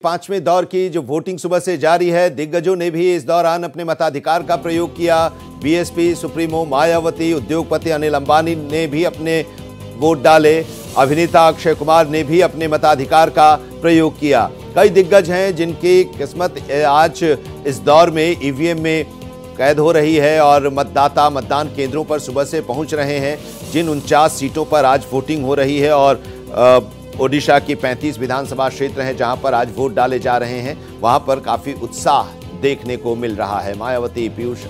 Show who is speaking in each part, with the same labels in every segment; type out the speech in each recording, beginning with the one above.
Speaker 1: पांचवें दौर की जो वोटिंग सुबह से जारी है, दिग्गजों ने भी इस दौरान अपने मताधिकार का प्रयोग किया। बीएसपी सुप्रीमो मायावती, उद्योगपति अनिल अंबानी ने भी अपने वोट डाले। अभिनेता अक्षय कुमार ने भी अपने मताधिकार का प्रयोग किया। कई दिग्गज हैं जिनकी किस्मत आज इस दौर में ईवीएम में कैद हो रही है और मतदाता मतदान केंद्रों पर सुबह से पहुंच रहे हैं। जिन 49 सीटों पर आज वोटिंग हो रही है और ओडिशा की 35 विधानसभा क्षेत्र हैं जहां पर आज वोट डाले जा रहे हैं, वहां पर काफी उत्साह देखने को मिल रहा है। मायावती, पीयूष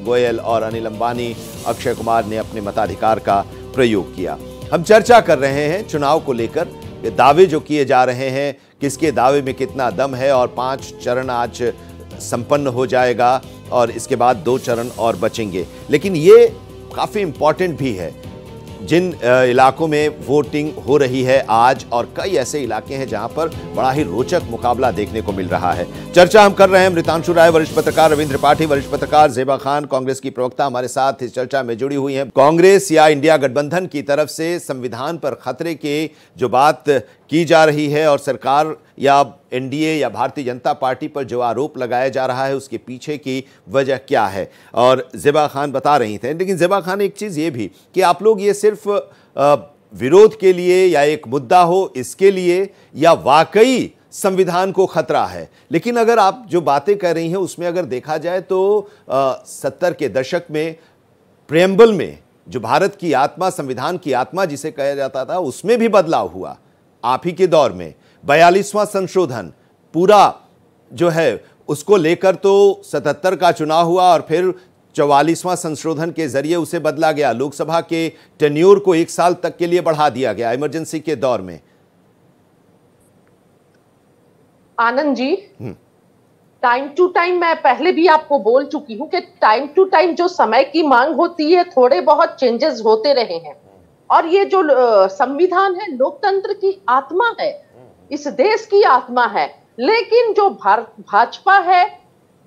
Speaker 1: गोयल और अनिल अंबानी, अक्षय कुमार ने अपने मताधिकार का प्रयोग किया। हम चर्चा कर रहे हैं चुनाव को लेकर, ये दावे जो किए जा रहे हैं, किसके दावे में कितना दम है, और 5 चरण आज संपन्न हो जाएगा और इसके बाद 2 चरण और बचेंगे। लेकिन ये काफी इंपॉर्टेंट भी है, जिन इलाकों में वोटिंग हो रही है आज, और कई ऐसे इलाके हैं जहां पर बड़ा ही रोचक मुकाबला देखने को मिल रहा है। चर्चा हम कर रहे हैं मृतांशु राय, वरिष्ठ पत्रकार रविंद्र त्रिपाठी, वरिष्ठ पत्रकार ज़ेबा खान, कांग्रेस की प्रवक्ता हमारे साथ इस चर्चा में जुड़ी हुई हैं। कांग्रेस या इंडिया गठबंधन की तरफ से संविधान पर खतरे की जो बात की जा रही है और सरकार या एनडीए या भारतीय जनता पार्टी पर जो आरोप लगाया जा रहा है, उसके पीछे की वजह क्या है, और ज़ेबा खान बता रही थे। लेकिन ज़ेबा खान, एक चीज़ ये भी कि आप लोग ये सिर्फ विरोध के लिए या एक मुद्दा हो इसके लिए, या वाकई संविधान को खतरा है? लेकिन अगर आप जो बातें कर रही हैं उसमें अगर देखा जाए तो 70 के दशक में प्रेम्बल में जो भारत की आत्मा, संविधान की आत्मा जिसे कहा जाता था, उसमें भी बदलाव हुआ। आप ही के दौर में 42वां संशोधन पूरा जो है उसको लेकर तो 77 का चुनाव हुआ और फिर 44वां संशोधन के जरिए उसे बदला गया। लोकसभा के टेन्योर को 1 साल तक के लिए बढ़ा दिया गया इमरजेंसी के दौर में।
Speaker 2: Anand ji, time to time मैं पहले भी आपको बोल चुकी हूं कि टाइम टू टाइम जो समय की मांग होती है, थोड़े बहुत चेंजेस होते रहे हैं। और ये जो संविधान है, लोकतंत्र की आत्मा है, इस देश की आत्मा है। लेकिन जो भाजपा है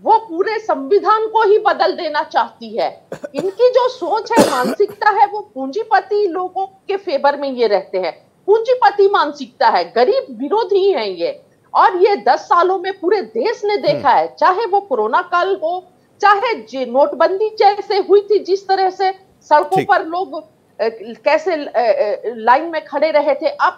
Speaker 2: वो पूरे संविधान को ही बदल देना चाहती है। इनकी जो सोच है, मानसिकता है, वो पूंजीपति लोगों के फेवर में ये रहते हैं। पूंजीपति मानसिकता है, गरीब विरोधी है ये। और ये 10 सालों में पूरे देश ने देखा है, चाहे वो कोरोना काल हो, चाहे नोटबंदी जैसे हुई थी, जिस तरह से सड़कों पर लोग कैसे लाइन में खड़े रहे थे। आप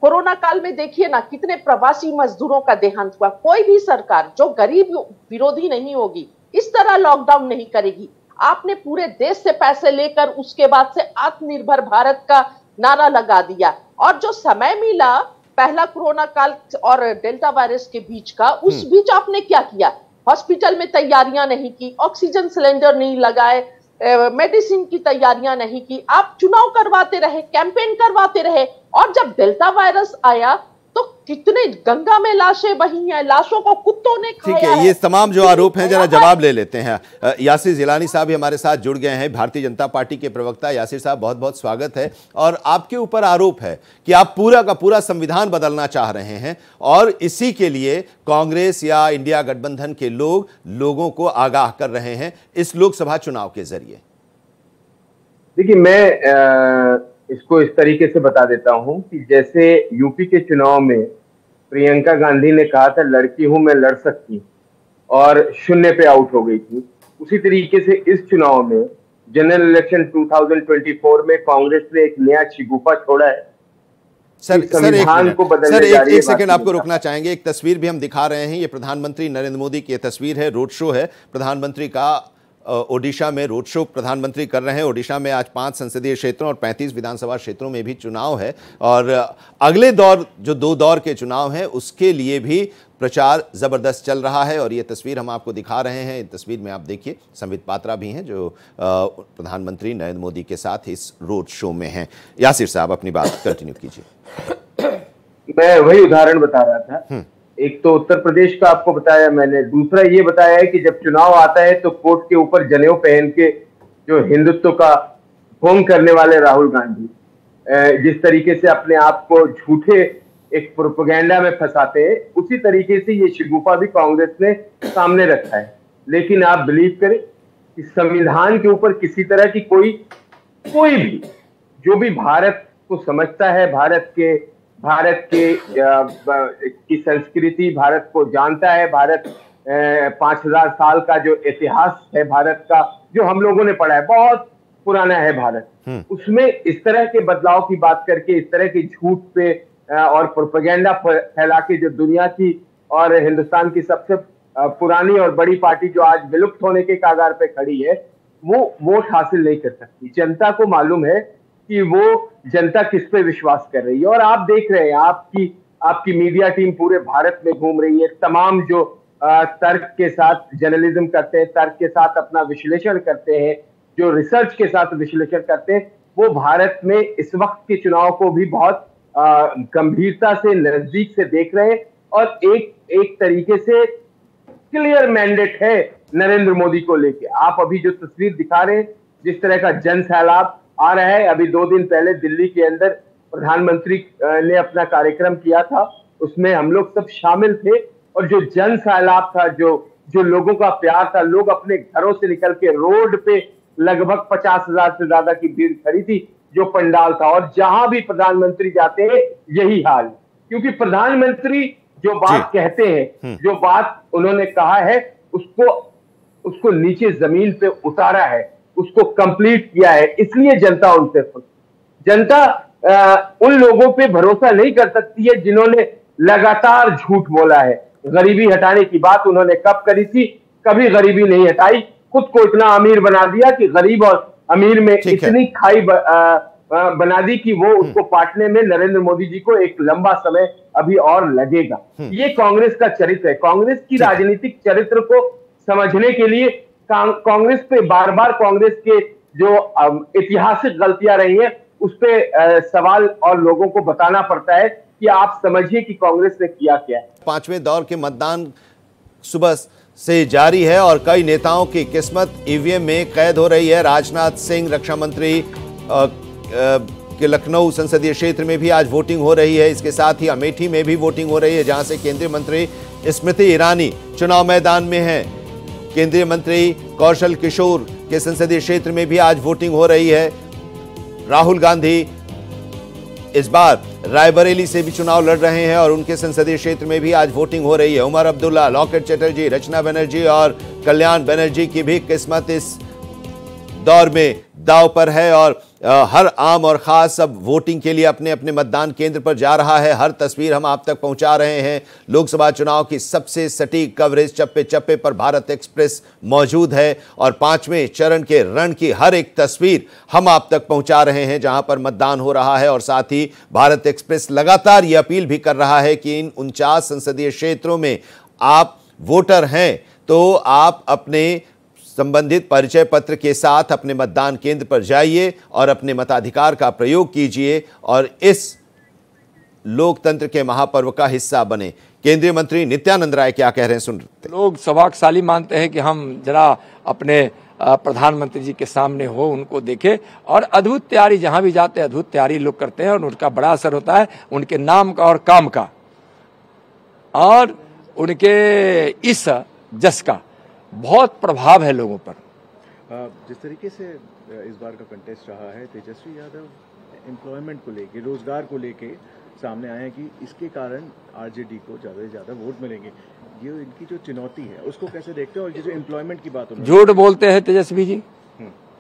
Speaker 2: कोरोना काल में देखिए ना, कितने प्रवासी मजदूरों का देहांत हुआ। कोई भी सरकार जो गरीब विरोधी नहीं होगी, इस तरह लॉकडाउन नहीं करेगी। आपने पूरे देश से पैसे लेकर उसके बाद से आत्मनिर्भर भारत का नारा लगा दिया। और जो समय मिला पहला कोरोना काल और डेल्टा वायरस के बीच का, उस बीच आपने क्या किया? हॉस्पिटल में तैयारियां नहीं की, ऑक्सीजन सिलेंडर नहीं लगाए, मेडिसिन की तैयारियां नहीं की। आप चुनाव करवाते रहे, कैंपेन करवाते रहे। और जब डेल्टा वायरस आया तो कितने गंगा में लाशें बही हैं, लाशों को कुत्तों ने खाया।
Speaker 1: ठीक है, ये तमाम जो आरोप हैं जरा जवाब ले लेते हैं। यासिर जिलानी साहब भी हमारे साथ जुड़ गए हैं, भारतीय जनता पार्टी के प्रवक्ता। यासिर साहब, बहुत बहुत स्वागत है। और आपके ऊपर आरोप है कि आप पूरा का पूरा संविधान बदलना चाह रहे हैं और इसी के लिए कांग्रेस या इंडिया गठबंधन के लोग लोगों को आगाह कर रहे हैं इस लोकसभा चुनाव के जरिए।
Speaker 3: देखिए, मैं इसको इस तरीके से बता देता हूं कि जैसे यूपी के चुनाव में प्रियंका गांधी ने कहा था लड़की हूं मैं लड़ सकती, और 0 पे आउट हो गई थी, उसी तरीके से इस चुनाव में जनरल इलेक्शन 2024 में कांग्रेस ने एक नया शिगुफा छोड़ा है।
Speaker 1: सर एक सेकंड आपको रुकना चाहेंगे। एक तस्वीर भी हम दिखा रहे हैं, ये प्रधानमंत्री नरेंद्र मोदी की तस्वीर है, रोड शो है प्रधानमंत्री का। ओडिशा में रोड शो प्रधानमंत्री कर रहे हैं। ओडिशा में आज 5 संसदीय क्षेत्रों और 35 विधानसभा क्षेत्रों में भी चुनाव है और अगले दौर जो 2 दौर के चुनाव हैं उसके लिए भी प्रचार जबरदस्त चल रहा है। और ये तस्वीर हम आपको दिखा रहे हैं। इस तस्वीर में आप देखिए संबित पात्रा भी हैं जो प्रधानमंत्री नरेंद्र मोदी के साथ इस रोड शो में हैं। यासिर साहब, अपनी बात कंटिन्यू कीजिए।
Speaker 3: मैं वही उदाहरण बता रहा था। एक तो उत्तर प्रदेश का आपको बताया मैंने, दूसरा ये बताया है कि जब चुनाव आता है तो कोर्ट के ऊपर जनेऊ पहन के जो हिंदुत्व का ढोंग करने वाले राहुल गांधी जिस तरीके से अपने आप को झूठे एक प्रोपेगेंडा में फंसाते हैं, उसी तरीके से ये शिगुफा भी कांग्रेस ने सामने रखा है। लेकिन आप बिलीव करें कि संविधान के ऊपर किसी तरह की कोई भी जो भी भारत को समझता है, भारत के भारत की संस्कृति, भारत को जानता है। भारत 5000 साल का जो इतिहास है भारत का, जो हम लोगों ने पढ़ा है, बहुत पुराना है भारत। उसमें इस तरह के बदलाव की बात करके, इस तरह के झूठ पे और प्रोपेगेंडा फैला के जो दुनिया की और हिंदुस्तान की सबसे पुरानी और बड़ी पार्टी जो आज विलुप्त होने के कगार पे खड़ी है, वो वोट हासिल नहीं कर सकती। जनता को मालूम है कि वो जनता किस पे विश्वास कर रही है। और आप देख रहे हैं, आपकी मीडिया टीम पूरे भारत में घूम रही है। तमाम जो तर्क के साथ जर्नलिज्म करते हैं, तर्क के साथ अपना विश्लेषण करते हैं, जो रिसर्च के साथ विश्लेषण करते हैं, वो भारत में इस वक्त के चुनाव को भी बहुत गंभीरता से, नजदीक से देख रहे हैं। और एक तरीके से क्लियर मैंडेट है नरेंद्र मोदी को लेके। आप अभी जो तस्वीर दिखा रहे हैं, जिस तरह का जन सैलाब आ रहा है, अभी 2 दिन पहले दिल्ली के अंदर प्रधानमंत्री ने अपना कार्यक्रम किया था, उसमें हम लोग सब शामिल थे। और जो जन सैलाब था, जो लोगों का प्यार था, लोग अपने घरों से निकल के रोड पे लगभग 50,000 से ज्यादा की भीड़ खड़ी थी, जो पंडाल था। और जहां भी प्रधानमंत्री जाते हैं यही हाल, क्योंकि प्रधानमंत्री जो बात कहते हैं, जो बात उन्होंने कहा है, उसको नीचे जमीन पे उतारा है, उसको कंप्लीट किया है। इसलिए जनता उनसे खुश। जनता उन लोगों पे भरोसा नहीं कर सकती है जिन्होंने लगातार झूठ बोला है। गरीबी हटाने की बात उन्होंने कब करी थी? कभी गरीबी नहीं हटाई। खुद को इतना अमीर बना दिया कि गरीब और अमीर में इतनी खाई बना दी कि वो उसको पाटने में नरेंद्र मोदी जी को एक लंबा समय अभी और लगेगा। ये कांग्रेस का चरित्र है। कांग्रेस की राजनीतिक चरित्र को समझने के लिए कांग्रेस पे बार बार कांग्रेस के जो ऐतिहासिक गलतियां रही हैं उस पे सवाल और लोगों को बताना पड़ता है कि आप समझिए कि कांग्रेस ने किया क्या है।
Speaker 1: 5वें दौर के मतदान सुबह से जारी है और कई नेताओं की किस्मत ईवीएम में कैद हो रही है। राजनाथ सिंह, रक्षा मंत्री के लखनऊ संसदीय क्षेत्र में भी आज वोटिंग हो रही है। इसके साथ ही अमेठी में भी वोटिंग हो रही है, जहां से केंद्रीय मंत्री स्मृति ईरानी चुनाव मैदान में हैं। केंद्रीय मंत्री कौशल किशोर के संसदीय क्षेत्र में भी आज वोटिंग हो रही है। राहुल गांधी इस बार रायबरेली से भी चुनाव लड़ रहे हैं और उनके संसदीय क्षेत्र में भी आज वोटिंग हो रही है। उमर अब्दुल्ला, लॉकेट चटर्जी, रचना बनर्जी और कल्याण बनर्जी की भी किस्मत इस दौर में दांव पर है और हर आम और खास सब वोटिंग के लिए अपने अपने मतदान केंद्र पर जा रहा है। हर तस्वीर हम आप तक पहुंचा रहे हैं। लोकसभा चुनाव की सबसे सटीक कवरेज चप्पे चप्पे पर भारत एक्सप्रेस मौजूद है और 5वें चरण के रण की हर एक तस्वीर हम आप तक पहुंचा रहे हैं, जहां पर मतदान हो रहा है। और साथ ही भारत एक्सप्रेस लगातार ये अपील भी कर रहा है कि इन 49 संसदीय क्षेत्रों में आप वोटर हैं तो आप अपने संबंधित परिचय पत्र के साथ अपने मतदान केंद्र पर जाइए और अपने मताधिकार का प्रयोग कीजिए और इस लोकतंत्र के महापर्व का हिस्सा बने। केंद्रीय मंत्री नित्यानंद राय क्या कह रहे हैं, सुन रहे।
Speaker 4: लोग सौभाग्यशाली मानते हैं कि हम जरा अपने प्रधानमंत्री जी के सामने हो, उनको देखे और अद्भुत तैयारी, जहां भी जाते हैं अद्भुत तैयारी लोग करते हैं और उनका बड़ा असर होता है उनके नाम का और काम का और उनके इस जस का बहुत प्रभाव है लोगों पर।
Speaker 5: जिस तरीके से इस बार का कंटेस्ट रहा है, तेजस्वी यादव एम्प्लॉयमेंट को लेके, रोजगार को लेके सामने आए हैं कि इसके कारण आरजेडी को ज्यादा से ज्यादा वोट मिलेंगे। ये इनकी जो चुनौती है उसको कैसे देखते हैं? और ये जो एम्प्लॉयमेंट की बात,
Speaker 4: झूठ बोलते हैं तेजस्वी जी।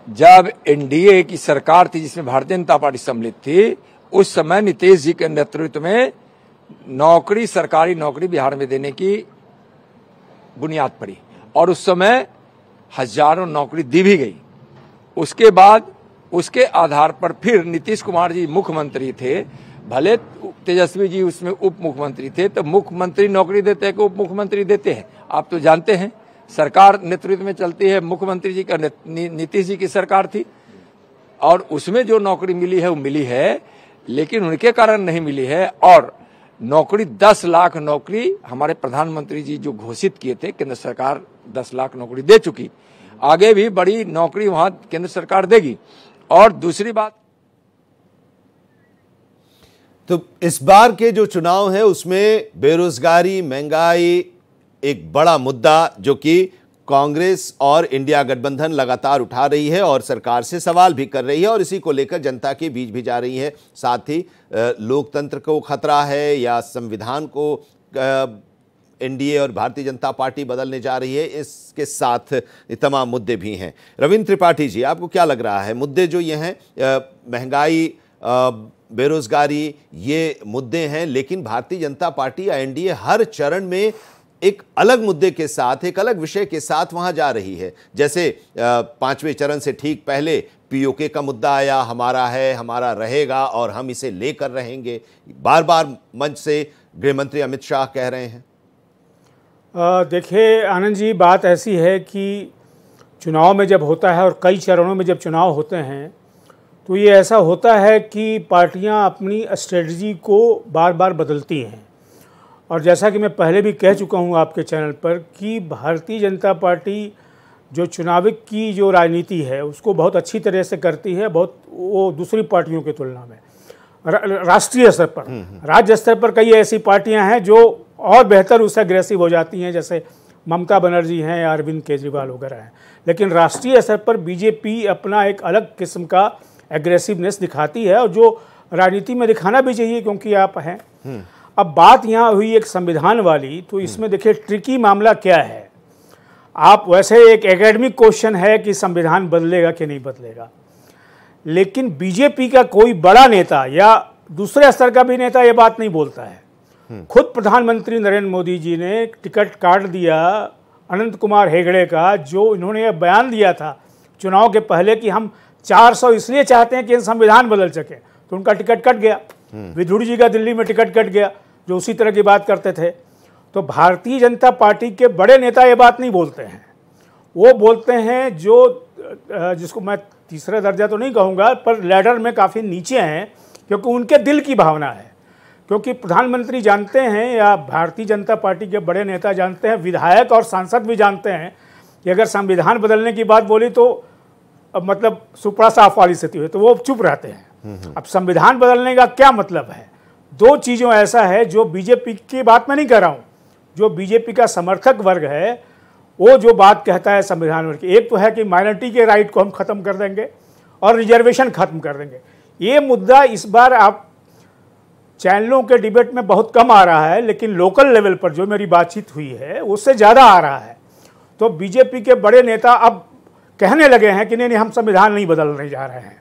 Speaker 4: जब एनडीए की सरकार थी जिसमें भारतीय जनता पार्टी सम्मिलित थी, उस समय नीतीश जी के नेतृत्व में नौकरी, सरकारी नौकरी बिहार में देने की बुनियाद पड़ी और उस समय हजारों नौकरी दी भी गई। उसके बाद उसके आधार पर फिर नीतीश कुमार जी मुख्यमंत्री थे, भले तेजस्वी जी उसमें उप मुख्यमंत्री थे, तो मुख्यमंत्री नौकरी देते हैं कि उप मुख्यमंत्री देते हैं? आप तो जानते हैं सरकार नेतृत्व में चलती है, मुख्यमंत्री जी का नीतीश जी की सरकार थी और उसमें जो नौकरी मिली है वो मिली है, लेकिन उनके कारण नहीं मिली है। और नौकरी 10 लाख नौकरी हमारे प्रधानमंत्री जी जो घोषित किए थे, केंद्र सरकार 10 लाख नौकरी दे चुकी, आगे भी बड़ी नौकरी वहां केंद्र सरकार देगी। और दूसरी बात,
Speaker 1: तो इस बार के जो चुनाव है उसमें बेरोजगारी, महंगाई एक बड़ा मुद्दा जो कि कांग्रेस और इंडिया गठबंधन लगातार उठा रही है और सरकार से सवाल भी कर रही है और इसी को लेकर जनता के बीच भी जा रही है। साथ ही लोकतंत्र को खतरा है या संविधान को एनडीए और भारतीय जनता पार्टी बदलने जा रही है, इसके साथ तमाम मुद्दे भी हैं। रविंद्र त्रिपाठी जी, आपको क्या लग रहा है, मुद्दे जो ये हैं, महंगाई, बेरोजगारी, ये मुद्दे हैं, लेकिन भारतीय जनता पार्टी या एनडीए हर चरण में एक अलग मुद्दे के साथ, एक अलग विषय के साथ वहां जा रही है। जैसे 5वें चरण से ठीक पहले पीओके का मुद्दा आया, हमारा है, हमारा रहेगा और हम इसे लेकर रहेंगे, बार बार मंच से गृह मंत्री अमित शाह कह रहे हैं।
Speaker 6: देखिए आनंद जी, बात ऐसी है कि चुनाव में जब होता है और कई चरणों में जब चुनाव होते हैं तो ये ऐसा होता है कि पार्टियां अपनी स्ट्रेटजी को बार बार बदलती हैं। और जैसा कि मैं पहले भी कह चुका हूं आपके चैनल पर कि भारतीय जनता पार्टी जो चुनावी की जो राजनीति है उसको बहुत अच्छी तरह से करती है, बहुत वो दूसरी पार्टियों की तुलना में राष्ट्रीय स्तर पर। राज्य स्तर पर कई ऐसी पार्टियां हैं जो और बेहतर उससे अग्रेसिव हो जाती हैं, जैसे ममता बनर्जी हैं या अरविंद केजरीवाल वगैरह हैं। लेकिन राष्ट्रीय स्तर पर बीजेपी अपना एक अलग किस्म का एग्रेसिवनेस दिखाती है और जो राजनीति में दिखाना भी चाहिए, क्योंकि आप हैं। अब बात यहाँ हुई एक संविधान वाली, तो इसमें देखिए ट्रिकी मामला क्या है। आप वैसे एक एकेडमिक क्वेश्चन है कि संविधान बदलेगा कि नहीं बदलेगा, लेकिन बीजेपी का कोई बड़ा नेता या दूसरे स्तर का भी नेता ये बात नहीं बोलता है। खुद प्रधानमंत्री नरेंद्र मोदी जी ने टिकट काट दिया अनंत कुमार हेगड़े का, जो इन्होंने बयान दिया था चुनाव के पहले कि हम 400 इसलिए चाहते हैं कि संविधान बदल सके, तो उनका टिकट कट गया। विधुर जी का दिल्ली में टिकट कट गया, जो उसी तरह की बात करते थे। तो भारतीय जनता पार्टी के बड़े नेता ये बात नहीं बोलते हैं, वो बोलते हैं जो जिसको मैं तीसरा दर्जा तो नहीं कहूँगा, पर लैडर में काफ़ी नीचे हैं, क्योंकि उनके दिल की भावना है। क्योंकि प्रधानमंत्री जानते हैं या भारतीय जनता पार्टी के बड़े नेता जानते हैं, विधायक और सांसद भी जानते हैं कि अगर संविधान बदलने की बात बोली तो मतलब सुपड़ा साफ वाली स्थिति हुई, तो वो चुप रहते हैं। अब संविधान बदलने का क्या मतलब है? दो चीज़ों ऐसा है जो बीजेपी की बात मैं नहीं कर रहा हूँ, जो बीजेपी का समर्थक वर्ग है वो जो बात कहता है संविधान वर्ग की, एक तो है कि माइनॉरिटी के राइट को हम ख़त्म कर देंगे और रिजर्वेशन ख़त्म कर देंगे। ये मुद्दा इस बार आप चैनलों के डिबेट में बहुत कम आ रहा है, लेकिन लोकल लेवल पर जो मेरी बातचीत हुई है उससे ज़्यादा आ रहा है। तो बीजेपी के बड़े नेता अब कहने लगे हैं कि नहीं हम संविधान नहीं बदलने जा रहे हैं,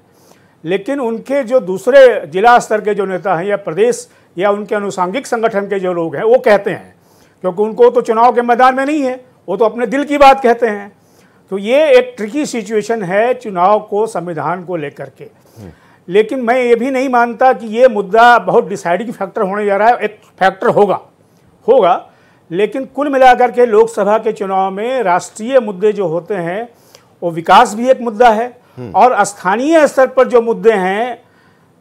Speaker 6: लेकिन उनके जो दूसरे जिला स्तर के जो नेता हैं या प्रदेश या उनके अनुसांगिक संगठन के जो लोग हैं वो कहते हैं, क्योंकि उनको तो चुनाव के मैदान में नहीं है, वो तो अपने दिल की बात कहते हैं। तो ये एक ट्रिकी सिचुएशन है चुनाव को, संविधान को लेकर के। लेकिन मैं ये भी नहीं मानता कि ये मुद्दा बहुत डिसाइडिंग फैक्टर होने जा रहा है। एक फैक्टर होगा, लेकिन कुल मिलाकर के लोकसभा के चुनाव में राष्ट्रीय मुद्दे जो होते हैं वो विकास भी एक मुद्दा है, और स्थानीय स्तर पर जो मुद्दे हैं,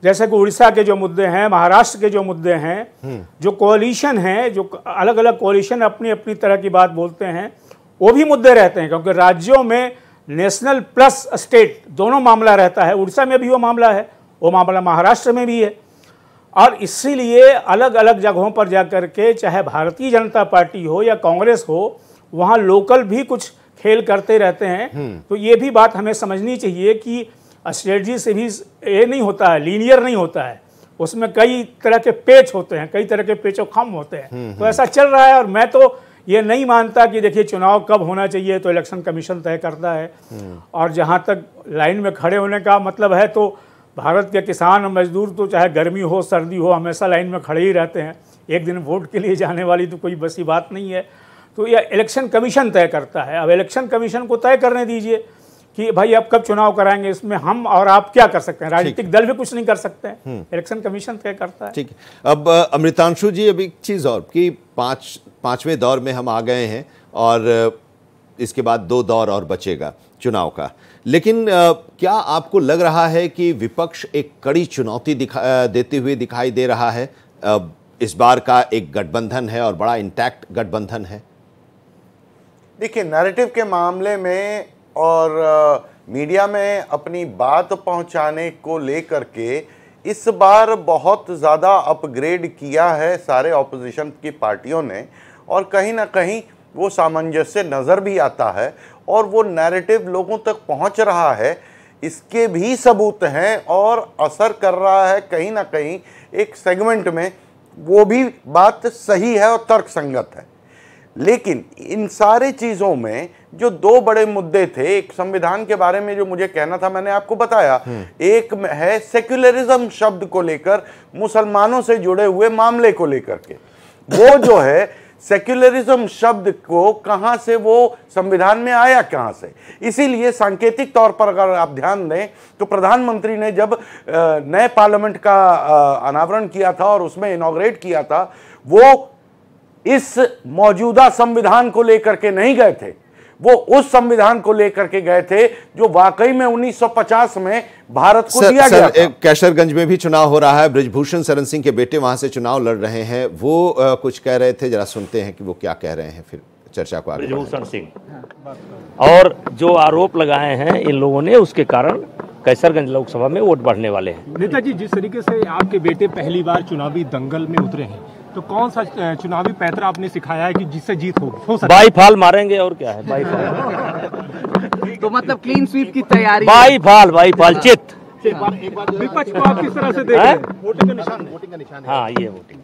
Speaker 6: जैसे कि उड़ीसा के जो मुद्दे हैं, महाराष्ट्र के जो मुद्दे हैं, जो कोalition है, जो अलग अलग कोalition अपनी अपनी तरह की बात बोलते हैं, वो भी मुद्दे रहते हैं। क्योंकि राज्यों में नेशनल प्लस स्टेट दोनों मामला रहता है। उड़ीसा में भी वो मामला है, वो मामला महाराष्ट्र में भी है। और इसीलिए अलग अलग जगहों पर जाकर के, चाहे भारतीय जनता पार्टी हो या कांग्रेस हो, वहाँ लोकल भी कुछ खेल करते रहते हैं। तो ये भी बात हमें समझनी चाहिए कि स्ट्रेटजी से भी ये नहीं होता है, लीनियर नहीं होता है, उसमें कई तरह के पेच होते हैं, कई तरह के पेचो खम होते हैं। तो ऐसा चल रहा है। और मैं तो ये नहीं मानता कि देखिए चुनाव कब होना चाहिए तो इलेक्शन कमीशन तय करता है। और जहाँ तक लाइन में खड़े होने का मतलब है, तो भारत के किसान और मजदूर तो चाहे गर्मी हो सर्दी हो हमेशा लाइन में खड़े ही रहते हैं। एक दिन वोट के लिए जाने वाली तो कोई बसी बात नहीं है। तो यह इलेक्शन कमीशन तय करता है। अब इलेक्शन कमीशन को तय करने दीजिए कि भाई अब कब चुनाव कराएंगे, इसमें हम और आप क्या कर सकते हैं, राजनीतिक दल भी कुछ नहीं कर सकते हैं, इलेक्शन कमीशन तय करता है।
Speaker 1: ठीक है। अब अमृतांशु जी, अभी एक चीज़ और कि पांचवें दौर में हम आ गए हैं और इसके बाद 2 दौर और बचेगा चुनाव का, लेकिन क्या आपको लग रहा है कि विपक्ष एक कड़ी चुनौती देते हुए दिखाई दे रहा है? इस बार का एक गठबंधन है और बड़ा इंटैक्ट गठबंधन है।
Speaker 7: देखिए, नैरेटिव के मामले में और मीडिया में अपनी बात पहुंचाने को लेकर के इस बार बहुत ज़्यादा अपग्रेड किया है सारे ऑपोजिशन की पार्टियों ने, और कहीं ना कहीं वो सामंजस्य नज़र भी आता है और वो नैरेटिव लोगों तक पहुंच रहा है, इसके भी सबूत हैं और असर कर रहा है कहीं ना कहीं एक सेगमेंट में। वो भी बात सही है और तर्कसंगत है। लेकिन इन सारे चीज़ों में जो दो बड़े मुद्दे थे, एक संविधान के बारे में जो मुझे कहना था मैंने आपको बताया, एक है सेक्युलरिज्म शब्द को लेकर, मुसलमानों से जुड़े हुए मामले को लेकर के। वो जो है सेक्युलरिज्म शब्द को कहां से, वो संविधान में आया कहां से। इसीलिए सांकेतिक तौर पर अगर आप ध्यान दें तो प्रधानमंत्री ने जब नए पार्लियामेंट का अनावरण किया था और उसमें इनॉग्रेट किया था, वो इस मौजूदा संविधान को लेकर के नहीं गए थे, वो उस संविधान को लेकर के गए थे जो वाकई में 1950 में भारत को दिया गया था।
Speaker 1: कैसरगंज में भी चुनाव हो रहा है, ब्रिजभूषण शरण सिंह के बेटे वहां से चुनाव लड़ रहे हैं, वो कुछ कह रहे थे, जरा सुनते हैं कि वो क्या कह रहे हैं, फिर चर्चा को आगे।
Speaker 8: ब्रिजभूषण सिंह और जो आरोप लगाए हैं इन लोगों ने, उसके कारण कैसरगंज लोकसभा में वोट बढ़ने वाले हैं।
Speaker 9: नेताजी, जिस तरीके से आपके बेटे पहली बार चुनावी दंगल में उतरे हैं, तो कौन सा चुनावी पैतरा आपने सिखाया है कि जिससे जीत हो सकती है?
Speaker 8: बाई फाल मारेंगे और क्या है, बाई फाल।
Speaker 10: तो मतलब क्लीन स्वीप की तैयारी,
Speaker 8: बाई फाल चित।
Speaker 9: विपक्ष को आप किस तरह से देख रहे हैं? वोटिंग का निशान।
Speaker 8: हाँ, ये वोटिंग।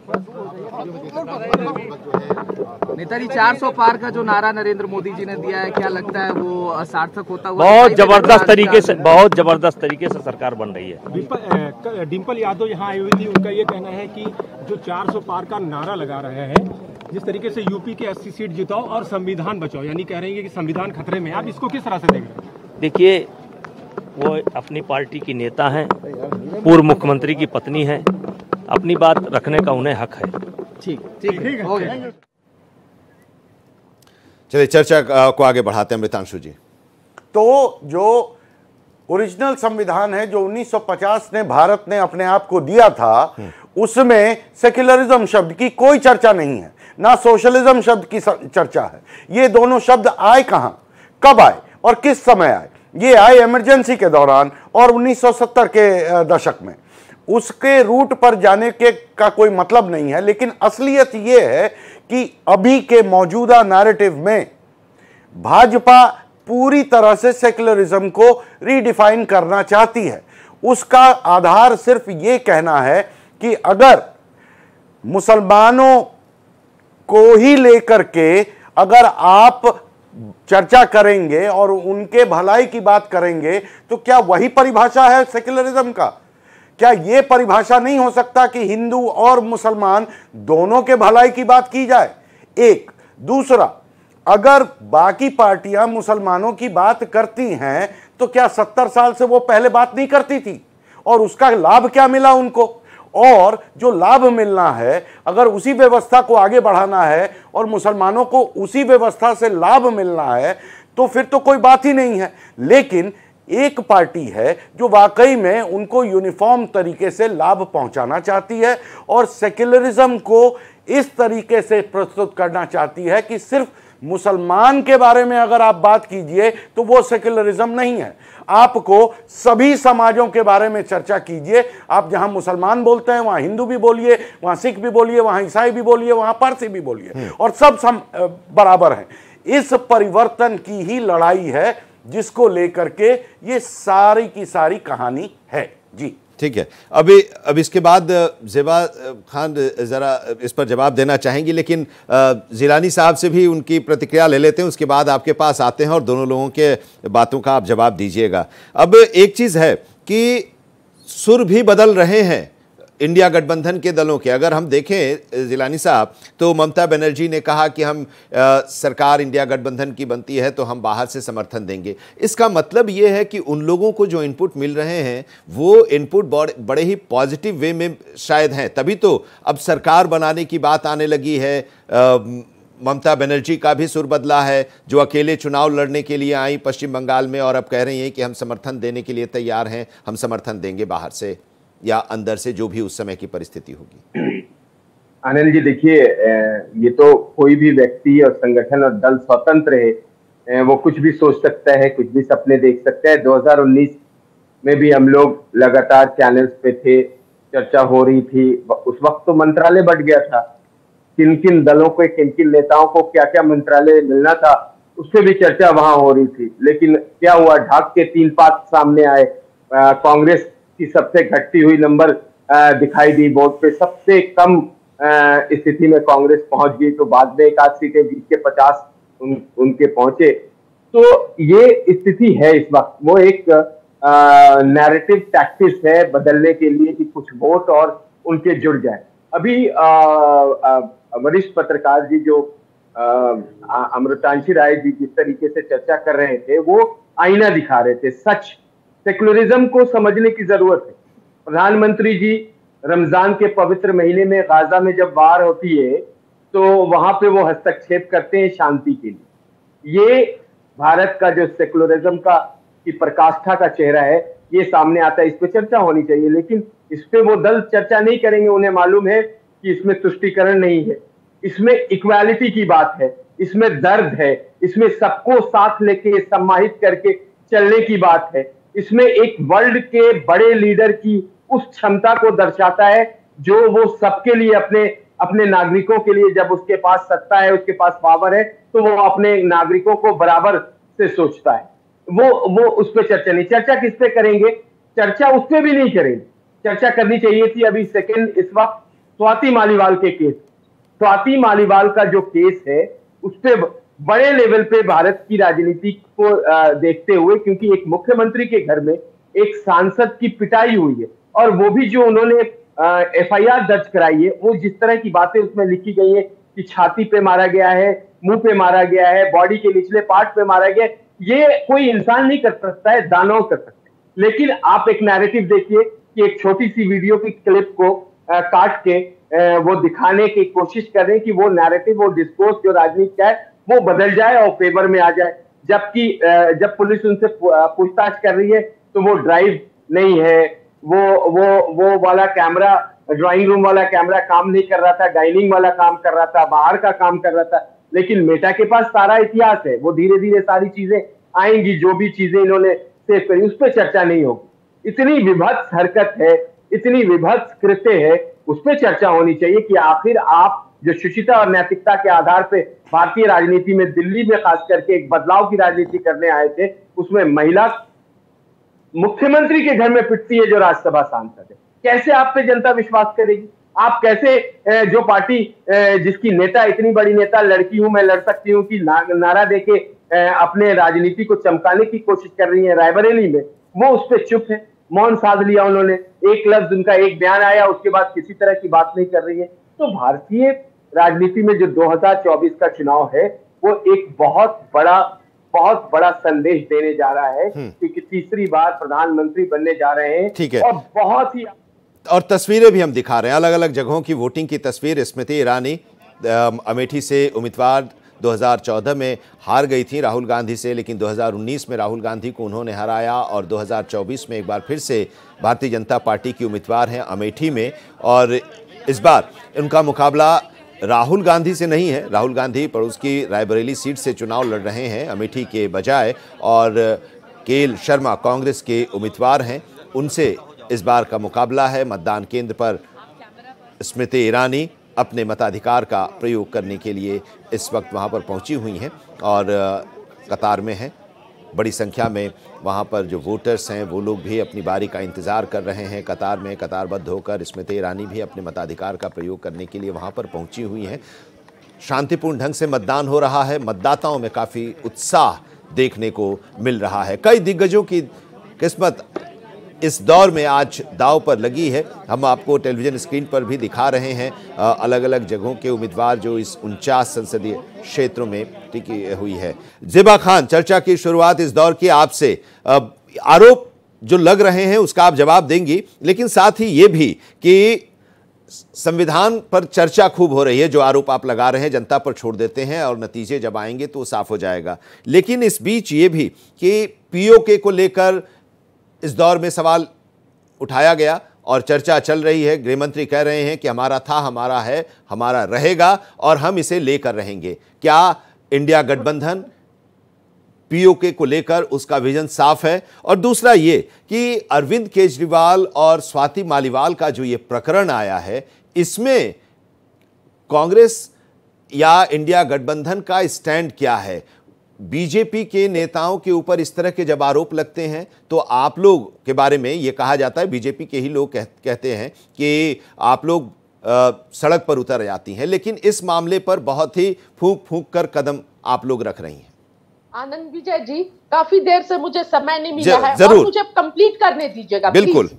Speaker 10: नेताजी, 400 पार का जो नारा नरेंद्र मोदी जी ने दिया है, क्या लगता है वो सार्थक होता हुआ?
Speaker 8: बहुत जबरदस्त तरीके से सरकार बन रही है।
Speaker 9: डिम्पल यादव यहाँ आई हुई थी, उनका ये कहना है कि जो 400 पार का नारा लगा रहे हैं, जिस तरीके से यूपी के 80 सीट जिताओ और संविधान बचाओ, यानी कह रहे हैं कि संविधान खतरे में, आप इसको किस तरह से देख रहे हैं?
Speaker 8: देखिए, वो अपनी पार्टी की नेता हैं, पूर्व मुख्यमंत्री की पत्नी है, अपनी बात रखने का उन्हें हक है।
Speaker 10: ठीक है।
Speaker 1: चलिए चर्चा को आगे बढ़ाते हैं अमृतांशु जी।
Speaker 7: तो जो ओरिजिनल संविधान है जो 1950 ने भारत ने अपने आप को दिया था, उसमें सेक्युलरिज्म शब्द की कोई चर्चा नहीं है, ना सोशलिज्म शब्द की चर्चा है। ये दोनों शब्द आए कहां, कब आए और किस समय आए? ये आए इमरजेंसी के दौरान और 1970 के दशक में। उसके रूट पर जाने के का कोई मतलब नहीं है। लेकिन असलियत ये है कि अभी के मौजूदा नैरेटिव में भाजपा पूरी तरह से सेक्युलरिज्म को रीडिफाइन करना चाहती है। उसका आधार सिर्फ ये कहना है कि अगर मुसलमानों को ही लेकर के अगर आप चर्चा करेंगे और उनके भलाई की बात करेंगे, तो क्या वही परिभाषा है सेक्युलरिज्म का? क्या यह परिभाषा नहीं हो सकता कि हिंदू और मुसलमान दोनों के भलाई की बात की जाए? एक। दूसरा, अगर बाकी पार्टियां मुसलमानों की बात करती हैं, तो क्या 70 साल से वो पहले बात नहीं करती थी? और उसका लाभ क्या मिला उनको? और जो लाभ मिलना है, अगर उसी व्यवस्था को आगे बढ़ाना है और मुसलमानों को उसी व्यवस्था से लाभ मिलना है, तो फिर तो कोई बात ही नहीं है। लेकिन एक पार्टी है जो वाकई में उनको यूनिफॉर्म तरीके से लाभ पहुंचाना चाहती है और सेक्युलरिज्म को इस तरीके से प्रस्तुत करना चाहती है कि सिर्फ मुसलमान के बारे में अगर आप बात कीजिए तो वो सेक्युलरिज्म नहीं है। आपको सभी समाजों के बारे में चर्चा कीजिए। आप जहां मुसलमान बोलते हैं वहां हिंदू भी बोलिए, वहां सिख भी बोलिए, वहां ईसाई भी बोलिए, वहां पारसी भी बोलिए, और सब बराबर हैं। इस परिवर्तन की ही लड़ाई है जिसको लेकर के ये सारी की सारी कहानी है। जी
Speaker 1: ठीक है। अब इसके बाद ज़ेबा खान ज़रा इस पर जवाब देना चाहेंगी, लेकिन जिलानी साहब से भी उनकी प्रतिक्रिया ले लेते हैं, उसके बाद आपके पास आते हैं और दोनों लोगों के बातों का आप जवाब दीजिएगा। अब एक चीज़ है कि सुर भी बदल रहे हैं इंडिया गठबंधन के दलों के। अगर हम देखें जिलानी साहब, तो ममता बनर्जी ने कहा कि हम सरकार इंडिया गठबंधन की बनती है तो हम बाहर से समर्थन देंगे। इसका मतलब ये है कि उन लोगों को जो इनपुट मिल रहे हैं वो इनपुट बड़े ही पॉजिटिव वे में शायद हैं, तभी तो अब सरकार बनाने की बात आने लगी है। ममता बनर्जी का भी सुर बदला है, जो अकेले चुनाव लड़ने के लिए आई पश्चिम बंगाल में और अब कह रही हैं कि हम समर्थन देने के लिए तैयार हैं, हम समर्थन देंगे बाहर से या अंदर से, जो भी उस समय की परिस्थिति होगी।
Speaker 3: अनिल जी देखिए, ये तो कोई भी व्यक्ति और संगठन और दल स्वतंत्र है, वो कुछ भी सोच सकता है, कुछ भी सपने देख सकता है। 2019 में भी हम लोग लगातार चैनल्स पे थे, चर्चा हो रही थी, उस वक्त तो मंत्रालय बढ़ गया था किन किन दलों को, किन किन नेताओं को क्या क्या मंत्रालय मिलना था, उस पर भी चर्चा वहां हो रही थी। लेकिन क्या हुआ, ढाक के 3 पात सामने आए। कांग्रेस की सबसे घटती हुई नंबर दिखाई दी बोर्ड पे, सबसे कम स्थिति में कांग्रेस पहुंच गई। तो बाद में 1 आध सीटें जीत के 50 उनके पहुंचे। तो ये स्थिति है इस वक्त। वो एक नैरेटिव टैक्टिक्स है बदलने के लिए कि कुछ वोट और उनके जुड़ जाए। अभी वरिष्ठ पत्रकार जी जो अमृतांशी राय जी जिस तरीके से चर्चा कर रहे थे, वो आईना दिखा रहे थे। सच सेकुलरिज्म को समझने की जरूरत है। प्रधानमंत्री जी रमजान के पवित्र महीने में गाजा में जब वार होती है तो वहां पे वो हस्तक्षेप करते हैं शांति के लिए। ये भारत का जो सेकुलरिज्म का की प्रकाष्ठा का चेहरा है, ये सामने आता है। इस पे चर्चा होनी चाहिए, लेकिन इस पे वो दल चर्चा नहीं करेंगे। उन्हें मालूम है कि इसमें तुष्टीकरण नहीं है, इसमें इक्वालिटी की बात है, इसमें दर्द है, इसमें सबको साथ लेके सम्मानित करके चलने की बात है। इसमें एक वर्ल्ड के बड़े लीडर की उस क्षमता को दर्शाता है जो वो सबके लिए, अपने नागरिकों के लिए, जब उसके पास सत्ता है, उसके पास पावर है, तो वो अपने नागरिकों को बराबर से सोचता है। वो उस पर चर्चा नहीं। चर्चा किस पे करेंगे? चर्चा उस पे भी नहीं करेंगे। चर्चा करनी चाहिए थी अभी सेकंड इस वक्त स्वाति मालीवाल के केस। स्वाति मालीवाल का जो केस है उस पे बड़े लेवल पे भारत की राजनीति को देखते हुए, क्योंकि एक मुख्यमंत्री के घर में एक सांसद की पिटाई हुई है, और वो भी जो उन्होंने एफआईआर दर्ज कराई है, वो जिस तरह की बातें उसमें लिखी गई है कि छाती पे मारा गया है, मुंह पे मारा गया है, बॉडी के निचले पार्ट पे मारा गया है, ये कोई इंसान नहीं कर सकता है, दानव कर सकते हैं। लेकिन आप एक नैरेटिव देखिए कि एक छोटी सी वीडियो की क्लिप को काट के वो दिखाने की कोशिश कर रहे हैं कि वो नैरेटिव, वो डिस्कोर्स जो राजनीति का है वो बदल जाए और फेवर में आ जाए। जबकि जब पुलिस उनसे पूछताछ कर रही है तो वो ड्राइव नहीं है, वो वाला कैमरा, ड्राइंग रूम वाला कैमरा काम नहीं कर रहा था, डाइनिंग वाला काम कर रहा था, बाहर का काम कर रहा था। लेकिन मेटा के पास सारा इतिहास है, वो धीरे धीरे सारी चीजें आएंगी, जो भी चीजें इन्होंने सेव करी उस पर चर्चा नहीं होगी। इतनी विभत्स हरकत है, इतनी विभत्स कृत्य है, उस पर चर्चा होनी चाहिए कि आखिर आप जो शुचिता और नैतिकता के आधार पे भारतीय राजनीति में, दिल्ली में खास करके एक बदलाव की राजनीति करने आए थे, उसमें महिला मुख्यमंत्री के घर में पिटती है जो राज्यसभा सांसद है। कैसे आप पे जनता विश्वास करेगी? आप कैसे जो पार्टी जिसकी नेता, इतनी बड़ी नेता, लड़की हूं मैं लड़ सकती हूं कि नारा देके अपने राजनीति को चमकाने की कोशिश कर रही है रायबरेली में, वो उस पर चुप है, मौन साध लिया उन्होंने। एक लफ्ज उनका, एक बयान आया, उसके बाद किसी तरह की बात नहीं कर रही है। तो भारतीय राजनीति में जो 2024 का चुनाव है वो एक बहुत बड़ा संदेश देने जा रहा है, क्योंकि तीसरी बार प्रधानमंत्री बनने जा रहे हैं।
Speaker 1: ठीक है।
Speaker 3: और बहुत ही
Speaker 1: और तस्वीरें भी हम दिखा रहे हैं, अलग अलग जगहों की वोटिंग की तस्वीर। स्मृति ईरानी अमेठी से उम्मीदवार 2014 में हार गई थी राहुल गांधी से, लेकिन 2019 में राहुल गांधी को उन्होंने हराया और 2024 में एक बार फिर से भारतीय जनता पार्टी की उम्मीदवार हैं अमेठी में। और इस बार उनका मुकाबला राहुल गांधी से नहीं है। राहुल गांधी पड़ोस की रायबरेली सीट से चुनाव लड़ रहे हैं अमेठी के बजाय, और केएल शर्मा कांग्रेस के उम्मीदवार हैं, उनसे इस बार का मुकाबला है। मतदान केंद्र पर स्मृति ईरानी अपने मताधिकार का प्रयोग करने के लिए इस वक्त वहां पर पहुंची हुई हैं और कतार में हैं। बड़ी संख्या में वहां पर जो वोटर्स हैं वो लोग भी अपनी बारी का इंतज़ार कर रहे हैं कतार में, कतारबद्ध होकर। स्मृति ईरानी भी अपने मताधिकार का प्रयोग करने के लिए वहां पर पहुंची हुई हैं। शांतिपूर्ण ढंग से मतदान हो रहा है, मतदाताओं में काफ़ी उत्साह देखने को मिल रहा है। कई दिग्गजों की किस्मत इस दौर में आज दांव पर लगी है। हम आपको टेलीविजन स्क्रीन पर भी दिखा रहे हैं अलग अलग जगहों के उम्मीदवार जो इस 49 संसदीय क्षेत्रों में टिकी हुई है। ज़ेबा खान, चर्चा की शुरुआत इस दौर की आपसे। आरोप जो लग रहे हैं उसका आप जवाब देंगी, लेकिन साथ ही ये भी कि संविधान पर चर्चा खूब हो रही है। जो आरोप आप लगा रहे हैं जनता पर छोड़ देते हैं और नतीजे जब आएंगे तो साफ हो जाएगा। लेकिन इस बीच ये भी कि पीओके को लेकर इस दौर में सवाल उठाया गया और चर्चा चल रही है। गृहमंत्री कह रहे हैं कि हमारा था, हमारा है, हमारा रहेगा और हम इसे लेकर रहेंगे। क्या इंडिया गठबंधन पीओके को लेकर उसका विजन साफ है? और दूसरा ये कि अरविंद केजरीवाल और स्वाति मालीवाल का जो ये प्रकरण आया है, इसमें कांग्रेस या इंडिया गठबंधन का स्टैंड क्या है? बीजेपी के नेताओं के ऊपर इस तरह के जब आरोप लगते हैं तो आप लोग के बारे में ये कहा जाता है, बीजेपी के ही लोग कहते हैं कि आप लोग सड़क पर उतर जाती हैं, लेकिन इस मामले पर बहुत ही फूंक फूंक कर कदम आप लोग रख रही हैं।
Speaker 2: आनंद विजय जी, काफी देर से मुझे समय नहीं मिला है
Speaker 1: और
Speaker 2: मुझे कंप्लीट करने दीजिएगा
Speaker 1: बिल्कुल।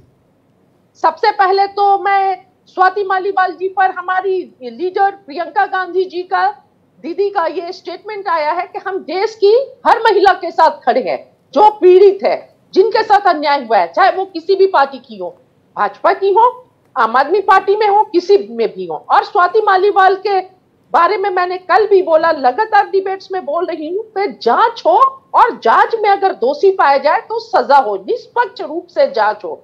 Speaker 2: सबसे पहले तो मैं स्वाति मालीवाल जी पर हमारी लीडर प्रियंका गांधी जी का, दीदी का ये स्टेटमेंट आया है कि हम देश की हर महिला के साथ खड़े हैं जो पीड़ित है, जिनके साथ अन्याय हुआ है, चाहे वो किसी भी पार्टी की हो, भाजपा की हो, आम आदमी पार्टी में हो, किसी में भी हो। और स्वाति मालीवाल के बारे में मैंने कल भी बोला, लगातार डिबेट्स में बोल रही हूँ कि जांच हो और जांच में अगर दोषी पाया जाए तो सजा हो, निष्पक्ष रूप से जांच हो,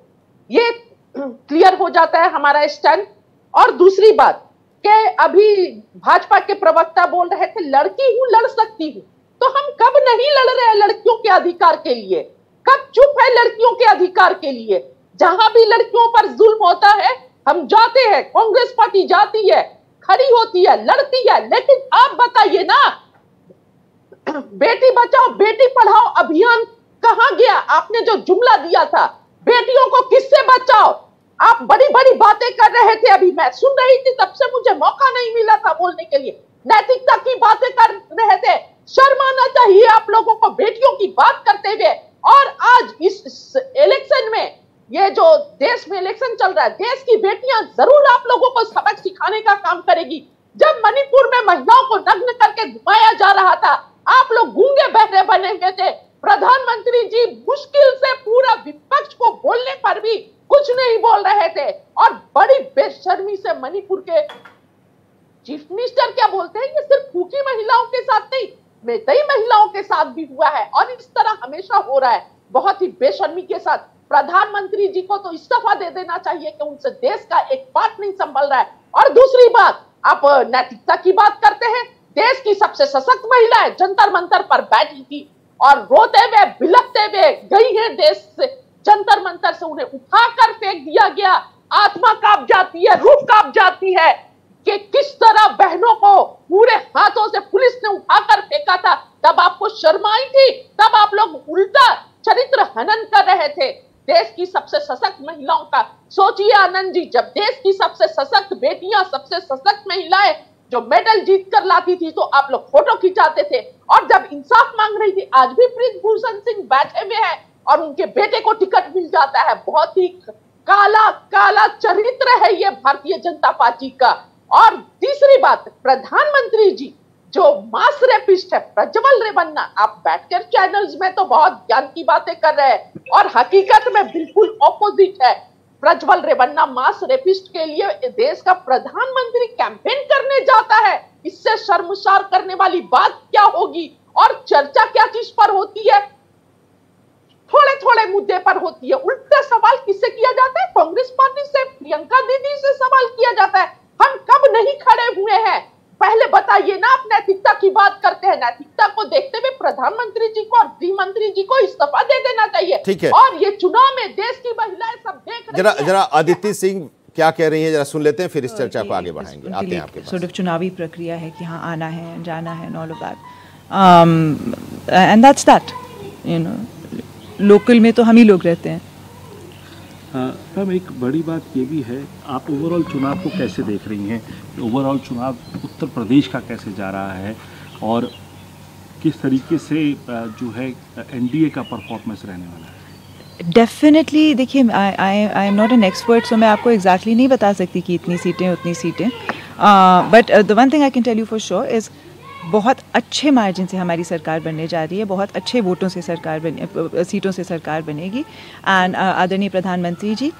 Speaker 2: ये क्लियर हो जाता है हमारा स्टैंड। और दूसरी बात कि अभी भाजपा के प्रवक्ता बोल रहे थे लड़की हूं लड़ सकती हूं, तो हम कब नहीं लड़ रहे हैं लड़कियों के अधिकार के लिए? कब चुप है लड़कियों के अधिकार के लिए? जहां भी लड़कियों पर जुल्म होता है हम जाते हैं, कांग्रेस पार्टी जाती है, खड़ी होती है, लड़ती है। लेकिन आप बताइए ना, बेटी बचाओ बेटी पढ़ाओ अभियान कहां गया? आपने जो जुमला दिया था, बेटियों को किससे बचाओ, आप बड़ी बड़ी बातें कर रहे थे, अभी मैं सुन रही थी, तब से मुझे मौका नहीं मिला था बोलने के लिए। नैतिकता की बातें कर रहे थे, शर्म आना चाहिए आप लोगों को बेटियों की बात करते हुए। और आज इस इलेक्शन में, ये जो देश में इलेक्शन चल रहा है, देश की बेटियां जरूर आप लोगों को सबक सिखाने का काम करेगी। जब मणिपुर में महिलाओं को नग्न करके घुमाया जा रहा था, आप लोग गूंगे बहरे बने हुए थे। प्रधानमंत्री जी मुश्किल से पूरा विपक्ष को बोलने पर भी कुछ नहीं बोल रहे थे, और बड़ी बेशर्मी से मणिपुर के चीफ मिनिस्टर क्या बोलते हैं, ये सिर्फ भूखी महिलाओं के साथ नहीं, मैतई महिलाओं के साथ भी हुआ है, और इस तरह हमेशा हो रहा है, बहुत ही बेशर्मी के साथ। प्रधानमंत्री जी को तो इस्तीफा दे देना चाहिए कि उनसे देश का एक पार्ट नहीं संभल रहा है। और दूसरी बात, आप नैतिकता की बात करते हैं, देश की सबसे सशक्त महिला है, जंतर मंतर पर बैठी थी और रोते हुए बिलखते हुए गई है देश से, जंतर मंतर से उन्हें उठाकर फेंक दिया गया। आत्मा कांप जाती है, रूह कांप जाती है कि किस तरह बहनों को पूरे हाथों से पुलिस ने उठाकर फेंका था। तब आपको शर्म आई थी, तब आप लोग उल्टा चरित्र हनन कर रहे थे देश की सबसे सशक्त महिलाओं का। सोचिए आनंद जी, जब देश की सबसे सशक्त बेटियां, सबसे सशक्त महिलाएं जो मेडल जीत कर लाती थी, तो आप लोग फोटो खिंचाते थे। और जब इंसाफ मांग रही थी, आज भी ब्रिजभूषण सिंह बैठे हुए हैं और उनके बेटे को टिकट मिल जाता है। बहुत ही काला काला चरित्र है ये भारतीय जनता पार्टी का। और तीसरी बात, प्रधानमंत्री जी जो मास रेपिस्ट है प्रज्वल रेवन्ना, आप बैठकर चैनल्स में तो बहुत ज्ञान की बातें कर रहे हैं, और हकीकत में बिल्कुल ऑपोजिट है। प्रज्वल रेवन्ना मास रेपिस्ट के लिए देश का प्रधानमंत्री कैंपेन करने जाता है, इससे शर्मसार करने वाली बात क्या होगी? और चर्चा क्या चीज पर होती है? थोड़े थोड़े मुद्दे पर होती है। उल्टा सवाल किससे किया जाता है? कांग्रेस पार्टी से, प्रियंका दीदी से सवाल किया जाता है। हम कब नहीं खड़े हुए हैं? पहले बताइए ना, आप नैतिकता की बात करते हैं, नैतिकता को देखते हुए प्रधानमंत्री जी को और गृह मंत्री जी को इस्तीफा दे देना चाहिए।
Speaker 1: ठीक है।
Speaker 2: और ये चुनाव में देश की महिलाएं सब देख रही हैं।
Speaker 1: जरा अदिति सिंह क्या कह रही हैं, जरा सुन लेते हैं, फिर इस चर्चा को आगे बढ़ाएंगे। आते हैं आपके पास।
Speaker 11: सॉर्ट ऑफ चुनावी प्रक्रिया है कि हाँ आना है, जाना है, and all of that, and that's that, you know, local में तो हम ही लोग रहते हैं।
Speaker 12: मैम, एक बड़ी बात ये भी है, आप ओवरऑल चुनाव को कैसे देख रही हैं? ओवरऑल चुनाव उत्तर प्रदेश का कैसे जा रहा है और किस तरीके से जो है एनडीए का परफॉर्मेंस रहने वाला है?
Speaker 11: डेफिनेटली देखिए, I am not an expert, so मैं आपको एग्जैक्टली नहीं बता सकती कि इतनी सीटें उतनी सीटें, but the one thing I can tell you for sure is बहुत अच्छे मार्जिन से हमारी सरकार बनने जा रही है, बहुत अच्छे वोटों से सरकार सीटों से सरकार बनेगी। एंड आदरणीय प्रधानमंत्री जी